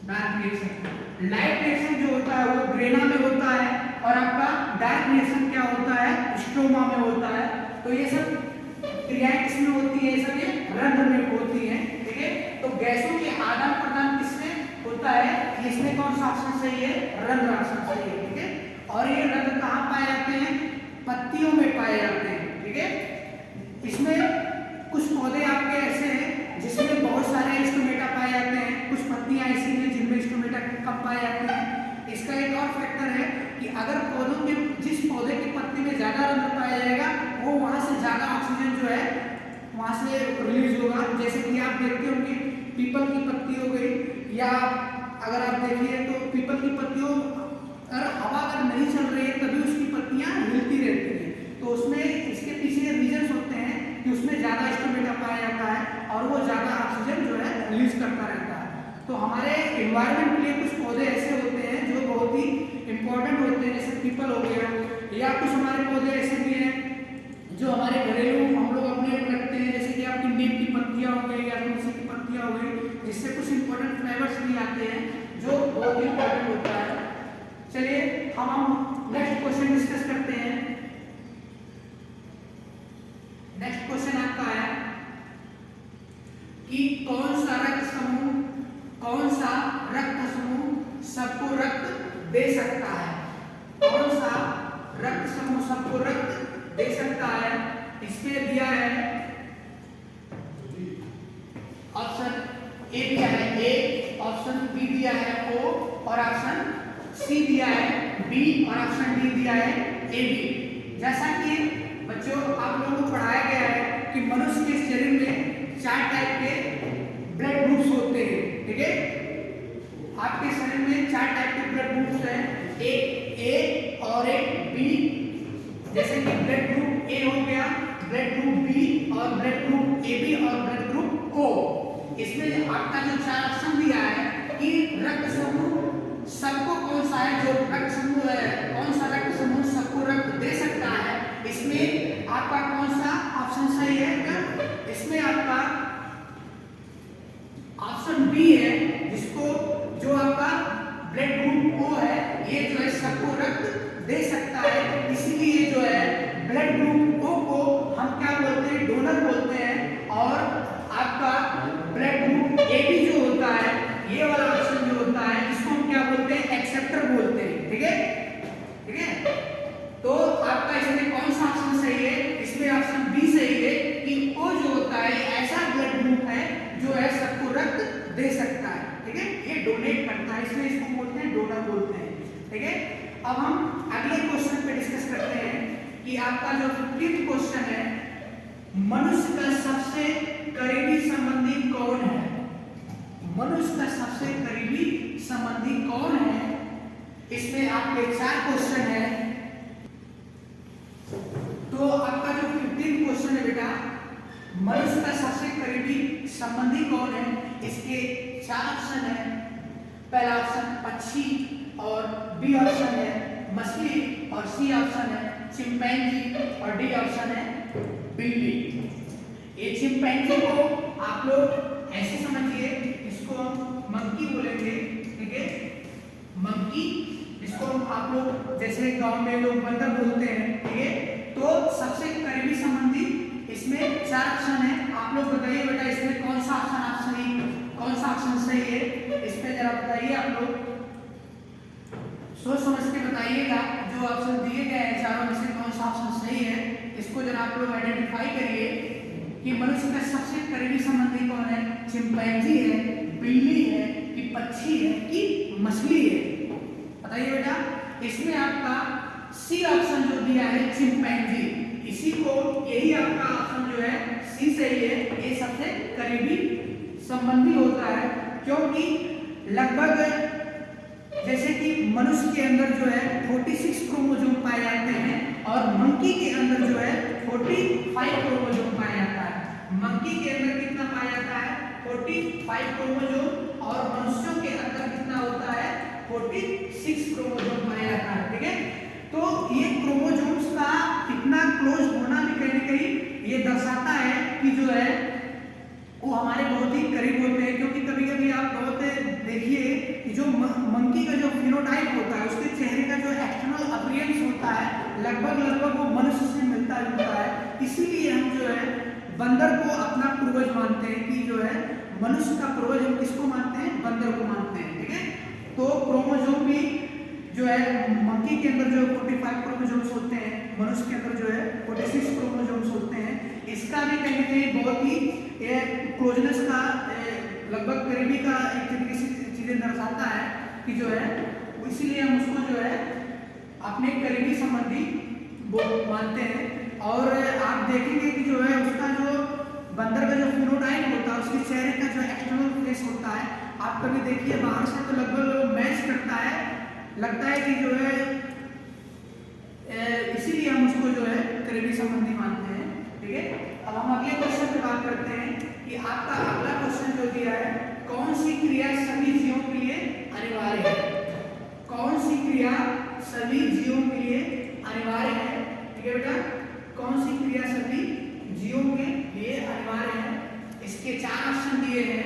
Dark reaction, light reaction जो होता है वो ग्रेना में होता है, और आपका डार्क रिएक्शन क्या होता है? स्ट्रोमा में होता है। तो ये सब क्रियाएं किसमें होती है? ये सब ये रंध्र में होती हैं, ठीक है। तो गैसों के आदान प्रदान किसमें होता है? इसमें कौन सा ऑप्शन सही है? रंध्र ऑप्शन सही है, ठीक है। और ये रंध्र कहाँ पाए जाते हैं? पत्तियों में पाए जाते हैं, ठीक है। इसमें कुछ पौधे आपके ऐसे हैं जिसमें बहुत सारे स्टोमेटा पाए जाते हैं, कुछ पत्तियां ऐसी हैं जिनमें स्टोमेटा कम पाए जाते हैं। इसका एक और फैक्टर है कि अगर पौधों के जिस पौधे की पत्ती में ज्यादा रंध्र पाया जाएगा, वो वहां से ज्यादा ऑक्सीजन जो है वहां से रिलीज होगा। जैसे कि आप देखते होंगे पीपल की पत्ती हो गई, या अगर आप देखिए तो पीपल की पत्तियों अगर हवा अगर नहीं चल रही है तभी उसकी पत्तियां हिलती रहती है। तो उसमें इसके पीछे रीजंस होते हैं कि उसमें ज्यादा स्टोमेटा पाया जाता है और वो ज्यादा ऑक्सीजन जो है रिलीज करता रहता है। तो हमारे एनवायरनमेंट के लिए कुछ पौधे ऐसे होते हैं जो बहुत ही इंपॉर्टेंट होते हैं, जैसे पीपल हो गया, या कुछ हमारे पौधे ऐसे भी हैं समस्या हो गई, जिससे कुछ इंपॉर्टेंट फ्लेवर्स भी आते हैं जो बहुत इंपॉर्टेंट होता है। चलिए हम नेक्स्ट क्वेश्चन डिस्कस करते हैं। नेक्स्ट क्वेश्चन आपका है कि कौन सा रक्त समूह सबको रक्त दे सकता है? कौन सा रक्त समूह सबको रक्त दे सकता है? इसमें दिया है ऑप्शन ए दिया है ए, ऑप्शन बी दिया है ओ, और ऑप्शन सी दिया है बी, और ऑप्शन डी दिया है ए बी। जैसा कि बच्चों आप लोगों को पढ़ाया गया है कि मनुष्य के शरीर में 4 टाइप के ब्लड ग्रुप्स होते हैं, ठीक है? आपके शरीर में 4 टाइप के ब्लड ग्रुप्स हैं, एक ए और एक बी। जैसे कि ब्लड ग्रुप ए हो गया, ब्लड ग्रुप बी, और ब्लड ग्रुप ए बी, और ब्लड ग्रुप ओ। इसमें आपका जो 4 ऑप्शन दिया है कि रक्त समूह सबको कौन सा है, जो रक्त समूह है, कौन सा रक्त समूह सबको रक्त दे सकता है, इसमें आपका कौन सा ऑप्शन सही है? इसमें आपका ऑप्शन बी है, जिसको जो आपका ब्लड ग्रुप ओ है, ये जो है सबको रक्त दे सकता है। इसीलिए जो है ब्लड ग्रुप ओ को हम क्या बोलते हैं? डोनर बोलते हैं। और आपका ब्लड ग्रुप ए बी जो होता है, ये वाला ऑप्शन जो होता है, इसको हम क्या बोलते हैं? एक्सेप्टर बोलते हैं, ठीक है? ठीक है, तो आपका इसमें कौन सा ऑप्शन सही है? इसमें ऑप्शन बी सही है कि ओ जो होता है ऐसा ब्लड ग्रुप है जो है सबको रक्त दे सकता है, ठीक है? ये डोनेट करता है, इसलिए इसको बोलते हैं डोनर बोलते हैं, ठीक है? अब हम अगले क्वेश्चन पे डिस्कस करते हैं कि आपका जो 5th क्वेश्चन है, मनुष्य का सबसे करीबी संबंधी कौन है? मनुष्य का सबसे करीबी संबंधी कौन है? इसमें आपके 4 क्वेश्चन है। तो आपका जो 15th क्वेश्चन है बेटा, मनुष्य का सबसे करीबी संबंधी कौन है? इसके 4 ऑप्शन है। पहला ऑप्शन पक्षी, और बी ऑप्शन है मछली, और सी ऑप्शन है चिंपैंजी, और डी ऑप्शन है बिल्ली। ये चिंपैंजी को आप लोग ऐसे समझिए, इसको हम मंकी बोलेंगे, ठीक है? मंकी, इसको आप लोग जैसे गांव में लोग बंदर बोलते हैं, ठीक है? तो सबसे करीबी संबंधी इसमें 4 ऑप्शन है। आप लोग बताइए बेटा, इसमें कौन सा ऑप्शन कौन सा ऑप्शन सही है? इस पे जरा बताइए, आप लोग सोच समझ के बताइएगा। जो ऑप्शन दिए गए हैं चारों में से कौन सा ऑप्शन सही है, इसको जरा आप लोग आइडेंटिफाई करिए कि मनुष्य का सबसे करीबी संबंधी कौन है? चिंपैंजी है, बिल्ली है, कि पक्षी है, कि मछली है? बताइए बेटा। इसमें आपका सी ऑप्शन जो दिया है चिंपैंजी, इसी को यही आपका ऑप्शन जो है सी सही है। ये सबसे करीबी संबंधी होता है, क्योंकि लगभग जैसे कि मनुष्य के अंदर जो है 46 क्रोमोसोम पाए जाते हैं, और मंकी के अंदर जो है 45 क्रोमोसोम पाया जाता है। मंकी के अंदर कितना पाया जाता है? 45 क्रोमोसोम, और मनुष्यों के अंदर कितना होता है? 46 क्रोमोसोम पाया जाता है, ठीक है? तो ये क्रोमोसोम्स का इतना क्लोज होना भी कहीं न कहीं ये दर्शाता है कि जो है वो हमारे बहुत ही करीब होते हैं। क्योंकि कभी-कभी आप बहुत देखिए कि जो मंकी का जो फिनोटाइप होता है, उसके चेहरे का जो एक्सटर्नल अपीयरेंस होता है, लगभग वो मनुष्य से मिलता जुलता है। इसीलिए हम जो है बंदर को अपना पूर्वज मानते हैं, कि जो है मनुष्य का पूर्वज हम किसको मानते हैं? बंदर को मानते हैं, ठीक है? तो क्रोमोसोम भी जो है मंकी के अंदर जो 45 क्रोमोसोम्स होते हैं, मनुष्य के अंदर जो है 46 क्रोमोसोम्स होते हैं। इसका भी कहीं न कहीं बहुत ही क्लोजनेस का लगभग करीबी का एक तरीके से चीजें दर्शाता है कि जो है, इसीलिए हम उसको जो है अपने करीबी संबंधी मानते हैं। और आप देखेंगे कि जो है उसका जो बंदर का जो फिनोटाइप होता है, उसके चेहरे का जो एक्सटर्नल फेस होता है, आप कभी देखिए बाहर से तो लगभग मैच करता है, लगता है कि जो है इसीलिए हम उसको जो है करीबी संबंधी मानते हैं, ठीक है? अब हम अगले क्वेश्चन पे बात करते हैं कि आपका अगला क्वेश्चन जो दिया है, कौन सी क्रिया सभी जीवों के लिए अनिवार्य है? कौन सी क्रिया सभी जीवों के लिए अनिवार्य है? ठीक है बेटा, कौन सी क्रिया सभी जीवों के लिए अनिवार्य है? इसके 4 ऑप्शन दिए हैं।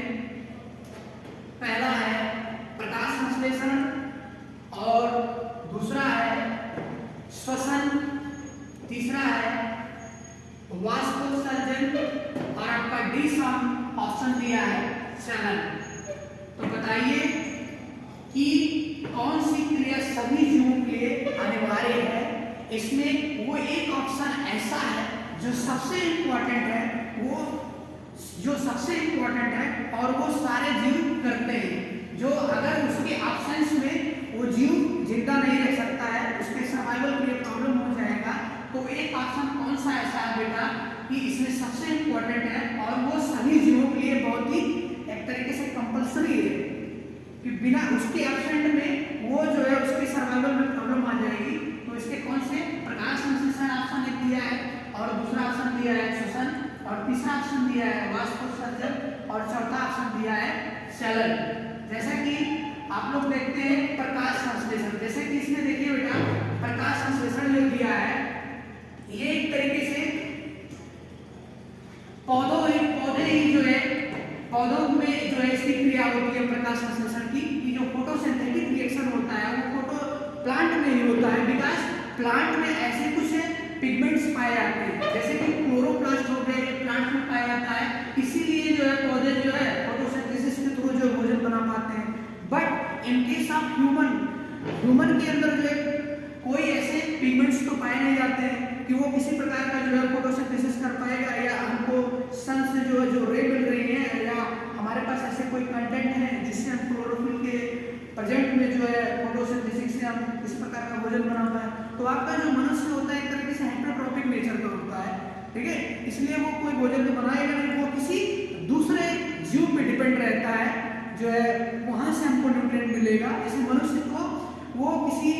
तीसरा है वाष्पोत्सर्जन और आपका डी सम ऑप्शन दिया है चलन। तो बताइए कि कौन सी क्रिया सभी जीवों के लिए अनिवार्य है। इसमें वो एक ऑप्शन ऐसा है जो सबसे इम्पोर्टेंट है, और वो सारे जीव करते हैं, जो अगर उसके ऑप्शंस में वो जीव जिंदा नहीं रह सकता है, उसके सर्वाइवल के लिए प्रॉब्लम हो जाएगा। तो एक ऑप्शन कौन सा ऐसा है बेटा कि इसमें सबसे इम्पोर्टेंट है और वो सभी जीवों के लिए बहुत ही एक तरीके से कंपल्सरी है कि बिना उसके एब्सेंट में वो जो है उसके सर्वाइवल में प्रॉब्लम आ जाएगी। तो इसके कौन से प्रकाश संश्लेषण ऑप्शन एक दिया है और दूसरा ऑप्शन दिया है श्वसन और तीसरा ऑप्शन दिया है वाष्पोत्सर्जन और चौथा ऑप्शन दिया है चलन। जैसा कि आप लोग देखते हैं प्रकाश संश्लेषण, जैसे कि इसमें देखिए बेटा प्रकाश संश्लेषण जो दिया है ये एक तरीके से पौधे ही जो है पौधों में जो है इसकी क्रिया होती है प्रकाश संश्लेषण की। ये जो फोटोसिंथेटिक रिएक्शन होता है वो फोटो प्लांट में ही होता है, बिकॉज प्लांट में ऐसे कुछ पिगमेंट्स पाए जाते हैं जैसे कि क्लोरोप्लास्ट हो गए, ये प्लांट में पाया जाता है, इसीलिए जो है पौधे जो है फोटोसिंथेसिस के थ्रू जो भोजन बना पाते हैं। But in case of human के अंदर जो है कोई ऐसे पिगमेंट्स तो पाए नहीं जाते हैं कि वो किसी प्रकार का जो है फोटोसिंथेसिस कर पाएगा, या हमको सन से जो रे मिल रही है, या हमारे पास ऐसे कोई कंटेंट है जिससे हम क्लोरोफिल के प्रेजेंट में जो है फोटोसिंथेसिस से हम इस प्रकार का भोजन बना पाए। तो आपका जो मनुष्य होता है एक तरीके से हेटेरोट्रॉपिक नेचर का होता है, ठीक है, इसलिए वो कोई भोजन तो बनाएगा नहीं, वो किसी दूसरे जीव पे डिपेंड रहता है जो है वहां से हमको न्यूट्रिएंट मिलेगा। जैसे मनुष्य को वो किसी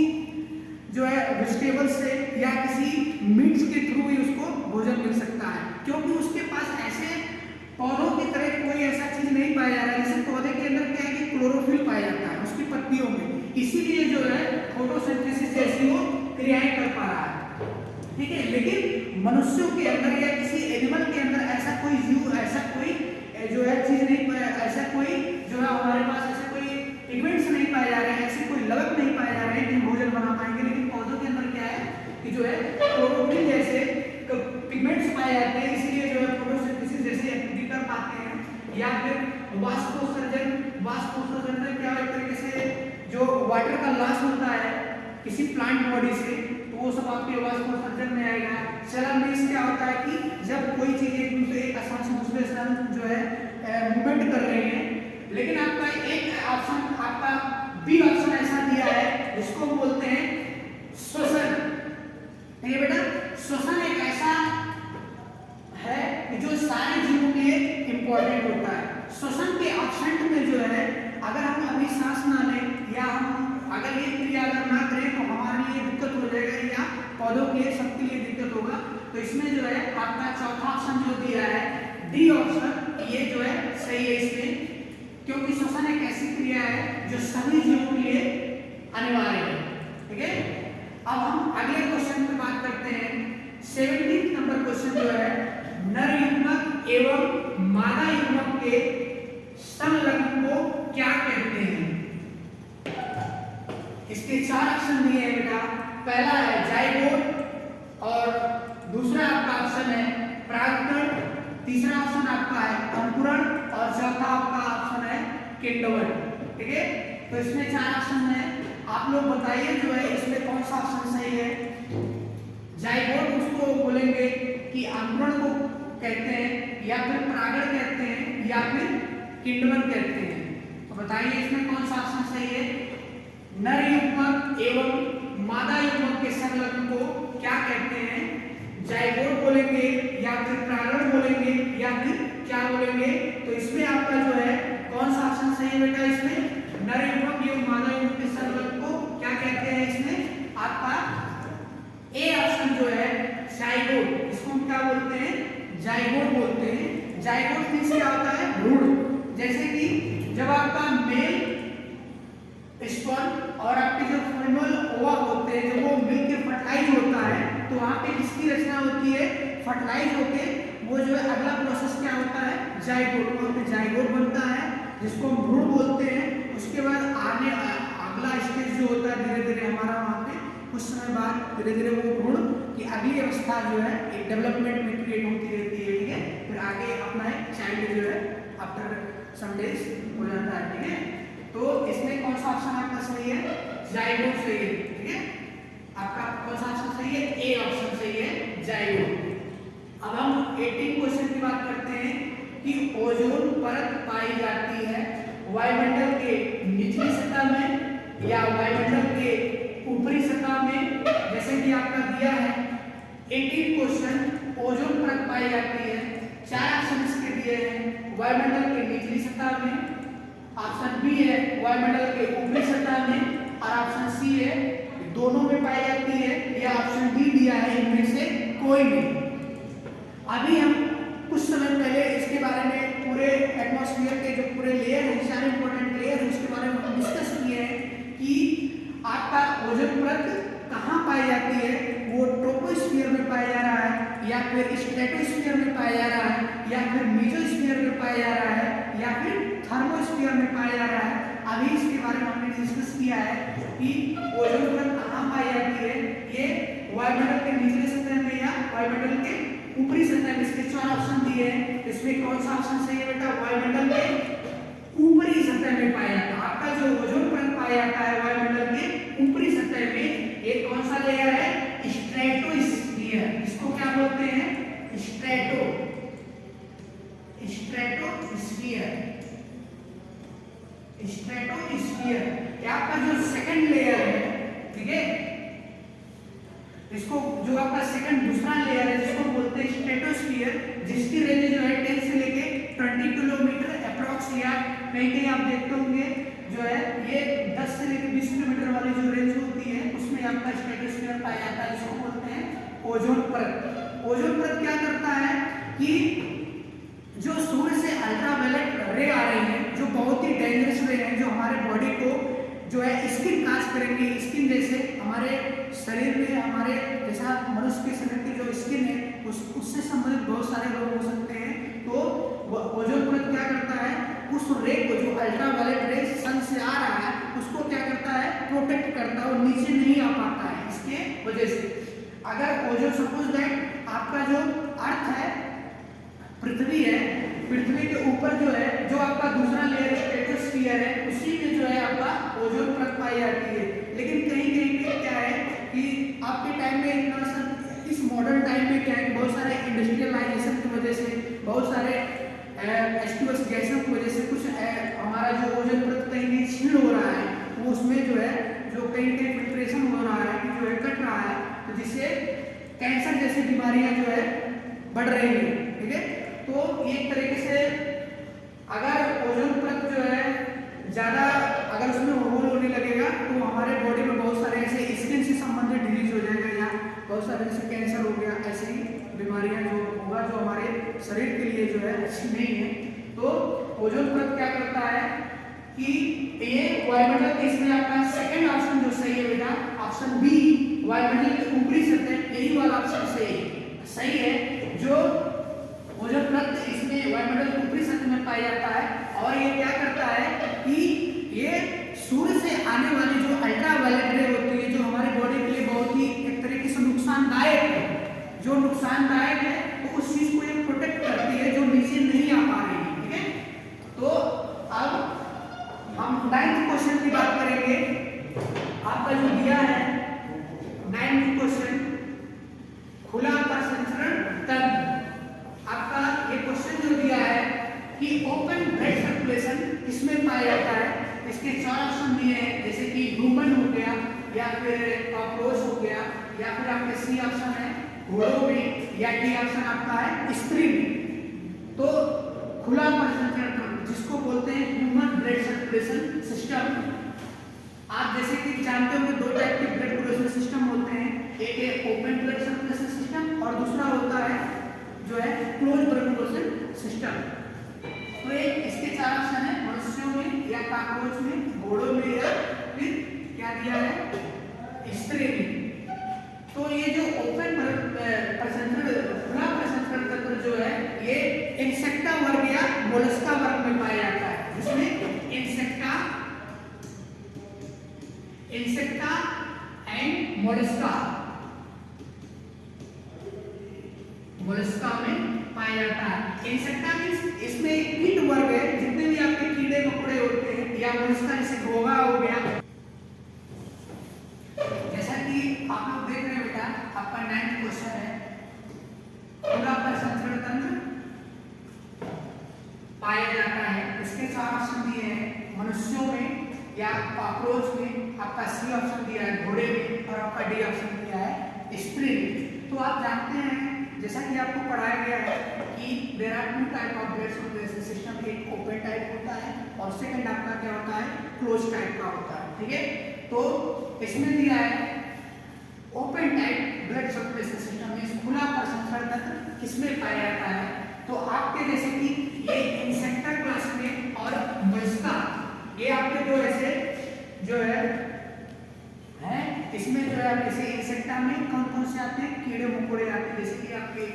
जो है वेजिटेबल से या किसी मीट्स के थ्रू ही उसको भोजन मिल सकता है, क्योंकि उसके पास ऐसे पौधों की तरह कोई ऐसा चीज नहीं पाया जा रहा है। जैसे पौधे के अंदर क्या है कि क्लोरोफिल पाया जाता है उसकी पत्तियों में, इसीलिए जो है फोटोसिंथेसिस जैसी वो क्रियाएं कर पा रहा है, ठीक है। लेकिन मनुष्यों के अंदर या किसी एनिमल के अंदर ऐसा कोई जीव, ऐसा कोई जो है चीज नहीं पाया, ऐसा कोई जो है हमारे पास ऐसे कोई पिगमेंट्स नहीं पाए जा रहे हैं, ऐसे कोई लवक नहीं पाए जा रहे हैं कि भोजन बना पाएंगे। लेकिन पौधों के अंदर क्या है कि जो है क्लोरोफिल जैसे पिगमेंट्स पाए जाते हैं, इसलिए जो है फोटोसिंथेसिस जैसे एक्टिविटी कर पाते हैं। या फिर वाष्पोत्सर्जन में क्या एक तरीके से जो वाटर का लॉस होता है किसी प्लांट बॉडी से, तो वो सब आपके वाष्पोत्सर्जन में आएगा। चलन में क्या होता है कि जब कोई चीज एक दूसरे स्थान से दूसरे स्थान जो है मूवमेंट कर रही है, लेकिन आपका एक ऑप्शन, आपका बी ऑप्शन ऐसा दिया है जिसको बोलते हैं श्वसन। ठीक है बेटा, श्वसन एक ऐसा है कि जो सारे जीवों के लिए इंपॉर्टेंट होता है। श्वसन के ऑप्शन में जो है अगर हम अभी सांस ना लें या हम अगर ये क्रिया अगर ना करें तो हमारे लिए दिक्कत हो जाएगा, या पौधों के लिए सबके लिए दिक्कत होगा। तो इसमें जो है आपका चौथा ऑप्शन जो दिया है डी ऑप्शन, ये जो है सही है इसमें, क्योंकि श्वसन एक ऐसी क्रिया है जो सभी जीवों के लिए अनिवार्य है, ठीक है। अब हम अगले क्वेश्चन पे बात करते हैं। 17 नंबर क्वेश्चन जो है नर युग्मक एवं मादा युग्मक के संलग्न को क्या कहते हैं। इसके 4 ऑप्शन दिए हैं बेटा। पहला है जाइगोट और दूसरा आपका ऑप्शन है परागकण, तीसरा ऑप्शन आपका है अंकुरण और चौथा आपका ऑप्शन है किण्वन, ठीक है। तो इसमें 4 ऑप्शन है, आप लोग बताइए जो है इसमें कौन सा ऑप्शन सही है। जाइगोट उसको बोलेंगे कि अंकुरण को कहते हैं, या फिर परागण कहते हैं, या फिर किण्वन कहते हैं। तो बताइए इसमें कौन सा ऑप्शन सही है। नर युग्मक एवं मादा युग्मक के संलग्न को क्या कहते हैं। जाइगोट बोलेंगे या फिर परागण बोलेंगे या फिर क्या बोलेंगे। तो इसमें आपका जो है कौन सा ऑप्शन सही है बेटा। इसमें नर युग्मक एवं मादा युग्मक के संलग्न को क्या कहते हैं। इसमें आपका ए ऑप्शन जो है जाइगोट, इसको हम क्या बोलते हैं, जाइगोट बोलते हैं। जाइगोट मींस क्या होता है, भ्रूण। जैसे कि जब आपका मेल स्पर्म और आपके जो फीमेल ओवा होते हैं, जब वो मिलकर फर्टिलाइज होता है तो वहां पे किसकी रचना होती है, फर्टिलाइज होके वो जो है अगला प्रोसेस क्या होता है, जाइगोट। वहां पे जाइगोट बनता है जिसको हम भ्रूण बोलते हैं। उसके बाद आगे अगला स्टेज जो होता है धीरे धीरे हमारा वहां पे कुछ समय बाद धीरे धीरे वो भ्रूण की अगली अवस्था जो है एक डेवलपमेंट में क्रिएट होती रहती है, ठीक है। फिर आगे अपना एक चाइल्ड जो है आफ्टर सम डेज हो जाता है, ठीक है। तो इसमें कौन सा ऑप्शन आपका सही है? जाइगोट सही है, ठीक है। आपका कौन सा ऑप्शन सही है? ए ऑप्शन सही है, जाइगोट। अब हम 18 क्वेश्चन की बात करते हैं कि ओजोन परत पाई जाती है वायुमंडल के निचली सतह में या वायुमंडल के ऊपरी सतह में। जैसे कि आपका दिया है 18 क्वेश्चन, ओजोन परत पाई जाती है, 4 ऑप्शन इसके दिए हैं, वायुमंडल के निचली सतह में, ऑप्शन बी है वायुमंडल के ऊपरी सतह में, और ऑप्शन सी है दोनों में पाई जाती है, या ऑप्शन डी दिया है इनमें से कोई नहीं। अभी हम कुछ समय पहले इसके बारे में पूरे एटमॉस्फेयर के जो पूरे लेयर है, सारे इंपॉर्टेंट लेयर है, उसके बारे में हम डिस्कस किए हैं कि आपका ओजोन परत कहाँ पाई जाती है। वो ट्रोपोस्फीयर में पाया जा रहा है, या फिर स्ट्रेटोस्फीयर में पाया जा रहा है, या फिर मेसोस्फीयर में पाया जा रहा है, या फिर थर्मोस्फीयर में पाया जा रहा है। अभी इसके बारे में हमने डिस्कस किया है कि ओजोन परत कहाँ पाई जाती है। ये वायुमंडल के निचले सतह में या वायुमंडल के ऊपरी सतह में। इसके 4 ऑप्शन दिए हैं, इसमें कौन सा ऑप्शन सही है बेटा? वायुमंडल के ऊपरी सतह में पाया जाता है। आपका जो ओजोन परत पाया जाता है वायुमंडल के ऊपरी सतह में, ये कौन सा लेयर है? स्ट्रेटोस्फीयर। इसको क्या बोलते हैं? स्ट्रेटोस्फीयर। स्ट्रेटोस्फीयर ये आपका जो सेकंड लेयर है, ठीक है। इसको जो आपका सेकंड दूसरा लेयर है जिसको बोलते हैं स्ट्रेटोस्फीयर, जिसकी रेंज जो है 10 से लेके 20 किलोमीटर अप्रॉक्स, या कहीं आप देखते होंगे जो है ये 10 से लेके 20 किलोमीटर वाली जो रेंज होती है उसमें आपका स्ट्रेटोस्फीयर पाया जाता है, जिसको बोलते हैं ओजोन परत। ओजोन परत क्या करता है कि जो सूर्य से अल्ट्रावायलेट रे आ रही है, जो बहुत ही डेंजरस रे हैं, जो हमारे बॉडी को जो है स्किन काज करेंगे। स्किन जैसे हमारे शरीर में, हमारे जैसा मनुष्य के शरीर की जो स्किन है उससे संबंधित बहुत सारे रोग हो सकते हैं। तो ओजोन परत क्या करता है? उस रे को, जो अल्ट्रावायलेट रे सन से आ रहा है, उसको क्या करता है? प्रोटेक्ट करता है और नीचे नहीं आ पाता है। इसके वजह से अगर ओजोन सपोज दैट आपका जो अर्थ है, पृथ्वी है, पृथ्वी के ऊपर जो है जो आपका दूसरा लेयर स्ट्रेटोस्फीयर है, उसी में जो है आपका ओजोन परत पाई जाती है। लेकिन कहीं पे क्या है कि आपके टाइम में इतना सब, इस मॉडर्न टाइम में क्या है, बहुत सारे इंडस्ट्रियलाइजेशन की वजह से, बहुत सारे एक्सक्यूज गैसों की वजह से कुछ हमारा जो ओजोन परत कहीं छीन हो रहा है, वो उसमें जो है जो कहीं फिल्ट्रेशन हो रहा है, जो है कट रहा है, तो जिससे कैंसर जैसी बीमारियां जो है बढ़ रही है, ठीक है। तो एक तरीके से अगर ओजोन परत जो है ज़्यादा अगर उसमें होल होने लगेगा तो हमारे बॉडी में बहुत सारे ऐसे स्किन से संबंधित डिजीज हो जाएगा, या बहुत सारे जैसे कैंसर हो गया, ऐसी बीमारियां जो होगा जो हमारे शरीर के लिए जो है अच्छी नहीं है। तो ओजोन परत क्या करता है कि ये वायुमंडल, इसमें आपका सेकंड ऑप्शन जो सही है बेटा, ऑप्शन बी वायुमंडल के ऊपरी सतह, यही वाला ऑप्शन सही है। जो ओजोन परत इसमें वायुमंडल के ऊपरी सतह में पाया जाता है, और ये क्या करता है कि ये सूर्य से आने वाली जो अल्ट्रावायलेट रे होती है, जो हमारे बॉडी के लिए बहुत ही एक तरीके से नुकसानदायक है, जो नुकसानदायक है, तो उस चीज को ये प्रोटेक्ट करती है जो नीचे नहीं आ पा रही है, ठीक है। तो अब हम 9th क्वेश्चन की बात करेंगे। आपका जो दिया है 9th क्वेश्चन, खुला प्रसंचरण तंत्र। आपका ये क्वेश्चन जो दिया है कि ओपन ब्लड सर्कुलेशन किसमें पाया जाता है, इसके 4 ऑप्शन दिए हैं, जैसे कि ह्यूमन हो गया, या फिर कॉकरोच हो गया, या फिर आपके सी ऑप्शन है घोड़ों में, या डी ऑप्शन आपका है स्त्री में। तो खुला प्रसंचरण तंत्र जिसको बोलते हैं ह्यूमन ब्लड सर्कुलेशन सिस्टम। आप जैसे कि जानते हो कि 2 टाइप के ब्लड सर्कुलेशन सिस्टम होते हैं, एक है ओपन ब्लड सर्कुलेशन सिस्टम और दूसरा होता है जो है क्लोज ब्लड सर्कुलेशन सिस्टम। तो इसके 4 ऑप्शन है, मनुष्यों में, या कॉकरोच में, घोड़ों में, या फिर क्या दिया है स्त्री में। तो ये जो ओपन प्रसंचरण, खुला प्रसंचरण तंत्र जो है, ये इंसेक्टा वर्ग या मोलस्का वर्ग में पाया जाता है, जिसमें इंसेक्टा एंड मोलस्का मोलस्का में पाया जाता है। इंसेक्टा मींस इसमें एक कीट वर्ग है, जितने भी आपके कीड़े मकोड़े होते हैं या मोलस्का जैसे घोंघा हो गया। जैसा कि आप लोग देख रहे हैं बेटा, आपका 9th क्वेश्चन है, खुला प्रसंस्करण तंत्र पाया जाता है। इसके 4 ऑप्शन दिए हैं, मनुष्यों में या कॉकरोच में, आपका सी ऑप्शन दिया है घोड़े में, और आपका डी ऑप्शन दिया है स्त्री में। तो आप जानते हैं जैसा कि आपको पढ़ाया गया है कि there are 2 type of blood circulation system, एक ओपन टाइप होता है और सेकंड आपका क्या होता है, क्लोज टाइप का होता है। ठीक है, तो इसमें दिया है open type blood circulation system में खुला प्रसंस्करण तंत्र किसमें पाया जाता है। तो आपके जैसे कि ये इंसेक्टा क्लास में और मोलस्का, ये आपके जो ऐसे जो है इसमें जो है जैसे इंसेक्टा में कौन कौन से आते हैं, कीड़े मकोड़े आते हैं, जैसे कि आपके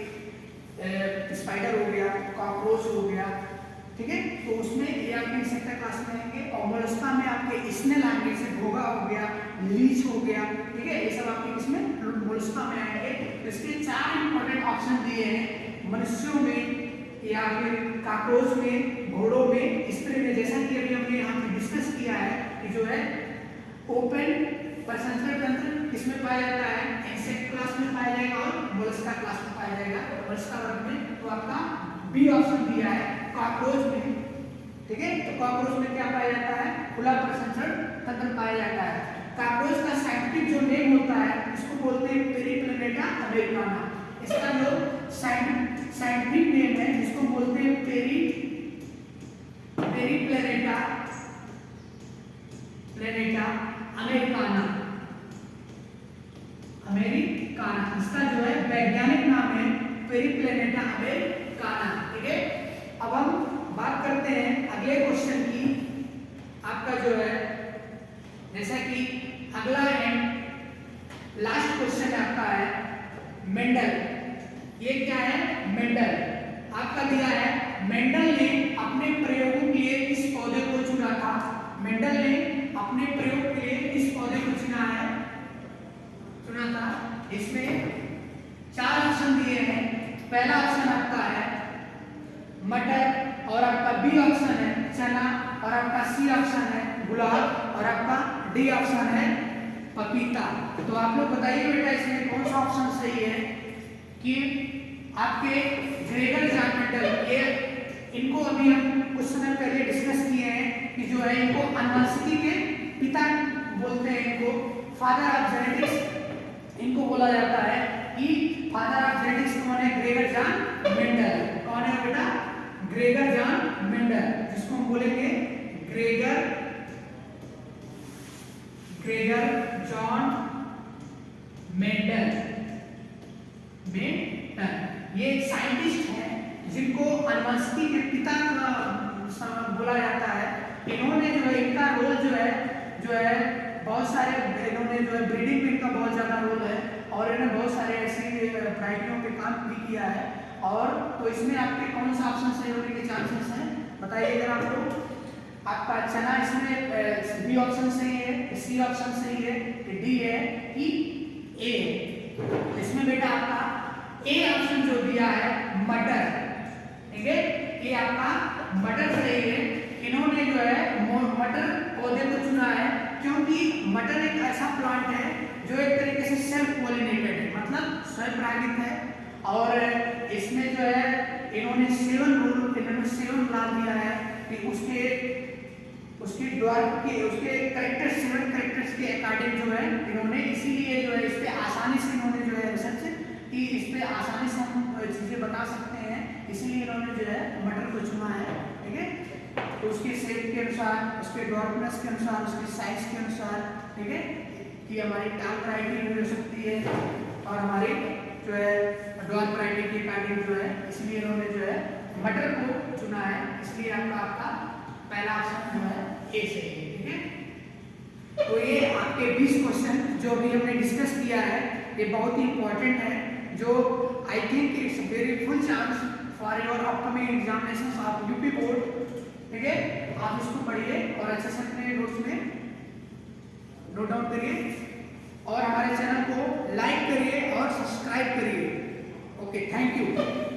स्पाइडर हो गया, कॉकरोच हो गया। ठीक है, तो उसमें ये आपके इंसेक्टा क्लास में आएंगे। और मोलस्का में आपके स्नेल आएंगे, जैसे घोंघा हो गया, लीच हो गया। ठीक है, ये सब आपके इसमें मोलस्का में आएंगे। तो इसके 4 इंपॉर्टेंट ऑप्शन दिए हैं, मनुष्यों में या फिर कॉकरोच में, घोड़ों में, स्त्री में। जैसा कि अभी हमने यहाँ पे डिस्कस किया है कि जो है ओपन प्रसंस्करण तंत्र किसमें पाया जाता है, इंसेक्ट क्लास में पाया जाएगा और मोलस्का क्लास में पाया जाएगा, मोलस्का वर्ग में। तो आपका बी ऑप्शन दिया है कॉकरोच में। ठीक है, तो कॉकरोच में क्या पाया जाता है, खुला प्रसंस्करण तंत्र पाया जाता है। कॉकरोच का साइंटिफिक जो नेम होता है इसको बोलते हैं पेरिप्लैनेटा अमेरिकाना। इसका जो साइंटिफिक नेम है इसको बोलते हैं पेरिप्लैनेटा अमेरिकाना। इसका जो है वैज्ञानिक नाम है पेरिप्लैनेटा अमेरिकाना। ठीक है, अब हम बात करते हैं अगले क्वेश्चन की। आपका जो है जैसा कि अगला एंड लास्ट क्वेश्चन आपका है मेंडल। ये क्या है, मेंडल आपका दिया है, मेंडल ने अपने प्रयोगों के लिए किस पौधे को चुना था। मेंडल ने अपने प्रयोग के लिए किस पौधे को चुना था। इसमें 4 ऑप्शन दिए हैं। पहला ऑप्शन आपका है मटर, और आपका बी ऑप्शन है चना, और आपका सी ऑप्शन है गुलाब, और आपका डी ऑप्शन है पपीता। तो आप लोग बताइए बेटा इसमें कौन सा ऑप्शन सही है कि आपके ग्रेगर जॉन मेंडल, ये इनको अभी हम कुछ समय पहले डिस्कस किए हैं कि जो है इनको आनुवंशिकी के पिता बोलते हैं, इनको फादर ऑफ जेनेटिक्स इनको बोला जाता है कि फादर ऑफ जेनेटिक्स कौन है, ग्रेगर जॉन मेंडल। कौन है बेटा, ग्रेगर जॉन मेंडल, जिसको हम बोलेंगे ग्रेगर जॉन मेंडल। ये एक साइंटिस्ट है जिनको आनुवंशिकी के पिता बोला जाता है। इन्होंने जो है इनका रोल जो है बहुत सारे, इन्होंने जो है ब्रीडिंग में इनका बहुत ज़्यादा रोल है, और इन्होंने बहुत सारे ऐसी वैरायटियों पे काम भी किया है। और तो इसमें आपके कौन सा ऑप्शन सही होने के चांसेस हैं बताइए अगर आपको। आपका चना इसमें बी ऑप्शन सही है, सी ऑप्शन सही है, डी है कि ए। इसमें बेटा आपका ए ऑप्शन जो दिया है मटर। ठीक है, ये आपका मटर सही है। इन्होंने जो है मटर पौधे को चुना है क्योंकि मटर एक ऐसा प्लांट है जो एक तरीके से सेल्फ पॉलिनेटेड है, मतलब स्वयं परागित है। और इसमें जो है इन्होंने 7 ला दिया है कि उसके द्वारा के उसके कैरेक्टर 7 कैरेक्टर्स के अकॉर्डिंग जो है इन्होंने, इसीलिए जो है इस पे आसानी से इन्होंने जो है रिसर्च कि इस पे आसानी से हम चीज़ें बता सकते हैं, इसलिए इन्होंने जो है मटर को चुना है। ठीक है, तो उसके शेप के अनुसार, उसके डॉर्कनेस के अनुसार, उसके साइज के अनुसार, ठीक है, कि हमारी टाल वैरायटी भी हो सकती है और हमारी जो है डॉर्क वैरायटी की अकॉर्डिंग जो है, इसलिए इन्होंने जो है मटर को चुना है। इसलिए आपका पहला ऑप्शन जो है ए सही है। ठीक है, तो ये आपके 20 क्वेश्चन जो अभी हमने डिस्कस किया है ये बहुत ही इंपॉर्टेंट है, जो I think it's very full chance for your upcoming examinations of UP board. ठीक है, आप इसको पढ़िए और अच्छे से अपने नोट्स में नोट डाउन करिए और हमारे चैनल को लाइक करिए और सब्सक्राइब करिए। Okay, thank you.